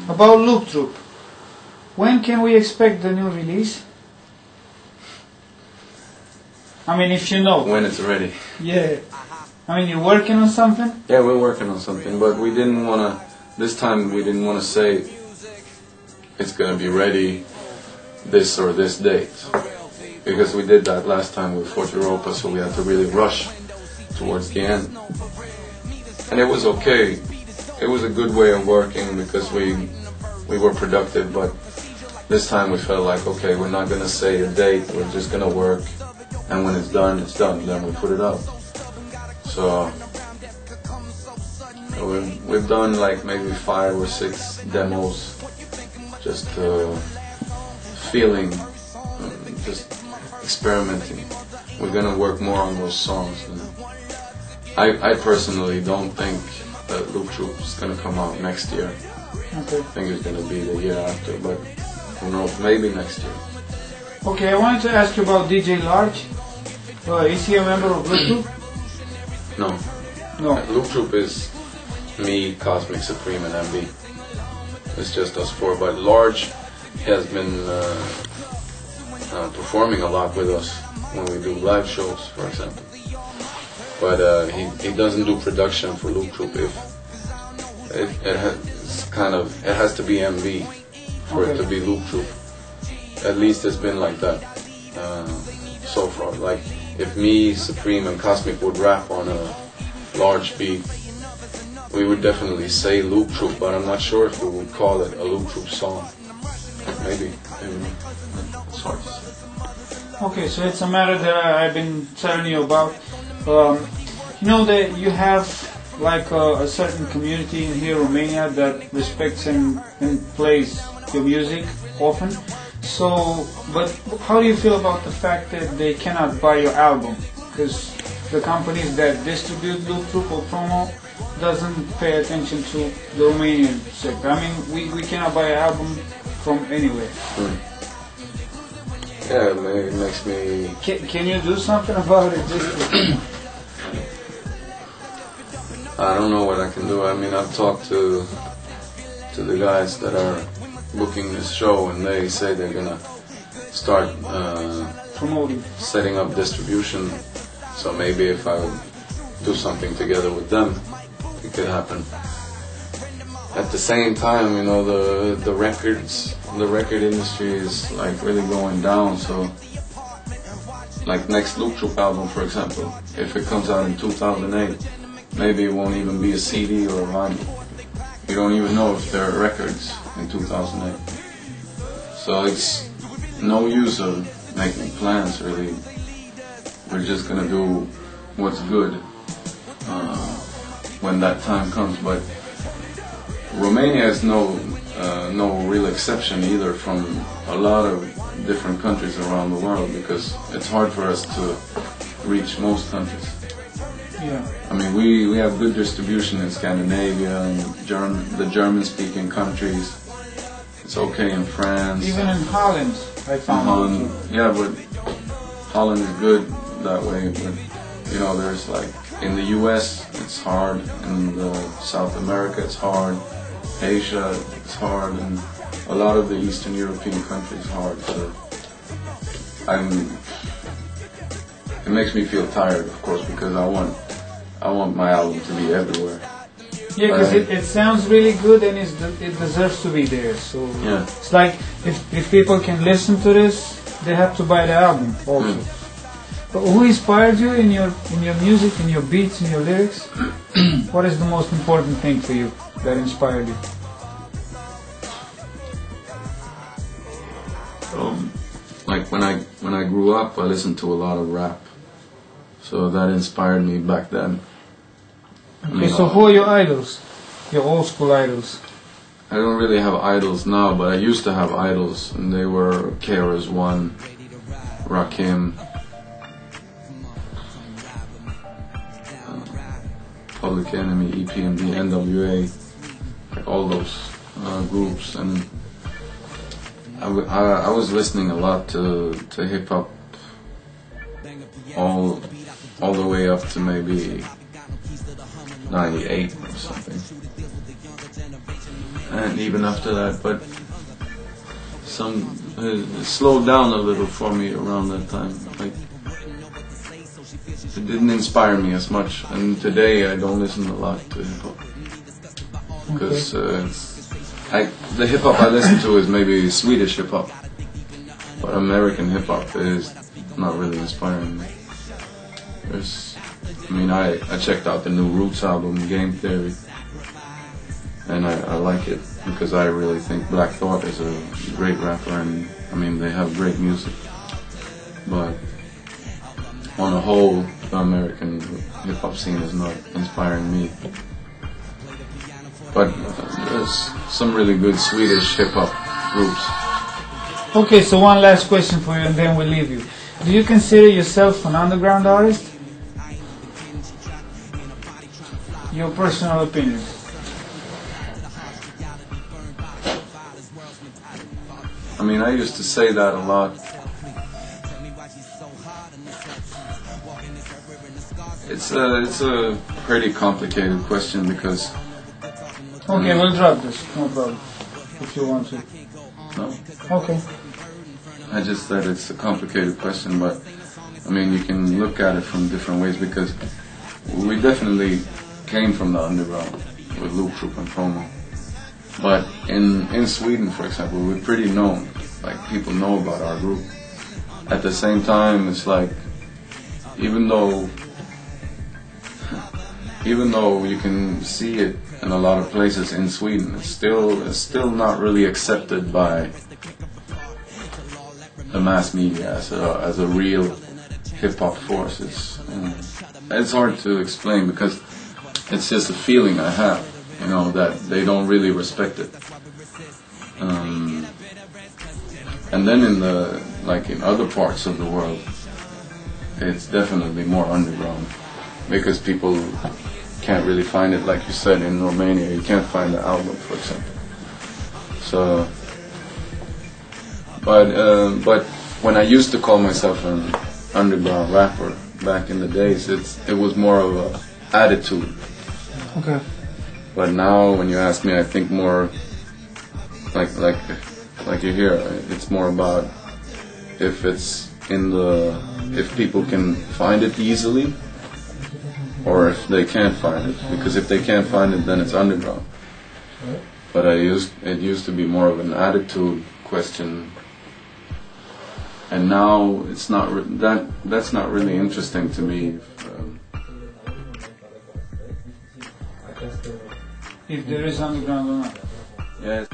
About Loop Troop, when can we expect the new release? I mean, if you know. When it's ready. Yeah. I mean, you're working on something? Yeah, we're working on something, but we didn't want to, this time we didn't want to say it's going to be ready this or this date. Because we did that last time with Fort Europa, so we had to really rush towards the end. And it was okay. It was a good way of working because we were productive, but this time we felt like, okay, we're not going to say a date, we're just going to work, and when it's done, then we put it out. So we've done like maybe 5 or 6 demos, just feeling, just experimenting. We're going to work more on those songs. I personally don't think that Loop Troop is going to come out next year. Okay. I think it's going to be the year after, but who knows, maybe next year. Okay, I wanted to ask you about DJ Large. Is he a member of Loop Troop? No. No. Loop Troop is me, Cosmic Supreme, and MB. It's just us 4, but Large has been performing a lot with us when we do live shows, for example. But he doesn't do production for Loop Troop. If it has to be MV for it to be Loop Troop. At least it's been like that so far. Like if me, Supreme, and Cosmic would rap on a Large beat, we would definitely say Loop Troop, but I'm not sure if we would call it a Loop Troop song. Maybe. It's hard to say. Okay, so it's a matter that I've been telling you about. You know that you have like a certain community in here, Romania, that respects and plays your music often. So, but how do you feel about the fact that they cannot buy your album? Because the companies that distribute Loop Troop or Promoe doesn't pay attention to the Romanian sector. I mean, we cannot buy an album from anywhere. Yeah, it makes me... Can you do something about it? I don't know what I can do. I mean, I've talked to the guys that are booking this show, and they say they're gonna start promoting, setting up distribution. So maybe if I would do something together with them, it could happen. At the same time, you know, the record industry is like really going down. So, like next Loop Troop album, for example, if it comes out in 2008, maybe it won't even be a CD or a vinyl. You don't even know if there are records in 2008. So it's no use of making plans, really. We're just gonna do what's good when that time comes. But Romania is no real exception either from a lot of different countries around the world, because it's hard for us to reach most countries. Yeah. I mean, we have good distribution in Scandinavia and the German-speaking countries. It's okay in France. Even in Holland, I found. Holland, yeah, but Holland is good that way. But you know, there's like in the U.S. it's hard, in South America it's hard, Asia it's hard, and a lot of the Eastern European countries hard. So it makes me feel tired, of course, because I want my album to be everywhere. Yeah, because it sounds really good and it deserves to be there. So yeah. It's like if people can listen to this, they have to buy the album also. But who inspired you in your music, in your beats, in your lyrics? What is the most important thing for you that inspired you? Like when I grew up, I listened to a lot of rap, so that inspired me back then. Okay, so who are your idols? Your old school idols? I don't really have idols now, but I used to have idols, and they were KRS-One, Rakim, Public Enemy, EPMD, NWA, like all those groups. And I was listening a lot to hip hop all the way up to maybe 98 or something. and even after that, but it slowed down a little for me around that time. Like, it didn't inspire me as much, and today I don't listen a lot to hip hop because the hip hop I listen to is maybe Swedish hip hop, but American hip hop is not really inspiring me. I checked out the new Roots album, Game Theory, and I like it because I really think Black Thought is a great rapper, and they have great music. But on the whole, the American hip hop scene is not inspiring me. But there's some really good Swedish hip hop groups. Okay, so one last question for you, and then we'll leave you. Do you consider yourself an underground artist? Your personal opinion. I used to say that a lot. It's a pretty complicated question because... Okay, we'll drop this, no problem, if you want to. No? Okay. I just said it's a complicated question, but you can look at it from different ways because we definitely came from the underground with Loop Troop and Promoe. But in Sweden, for example, we're pretty known. Like, people know about our group. At the same time, it's like, even though you can see it in a lot of places in Sweden, it's still not really accepted by the mass media as a real hip hop force. It's hard to explain because it's just a feeling I have, that they don't really respect it. And then in other parts of the world, it's definitely more underground because people can't really find it. Like you said, in Romania, you can't find the album, for example. So, but when I used to call myself an underground rapper back in the days, it was more of a attitude. Okay. But now, when you ask me, I think more like you hear, it's more about if people can find it easily, or if they can't find it. Because if they can't find it, then it's underground. But it used to be more of an attitude question, and now it's not that's not really interesting to me. If there is underground or not. Yes.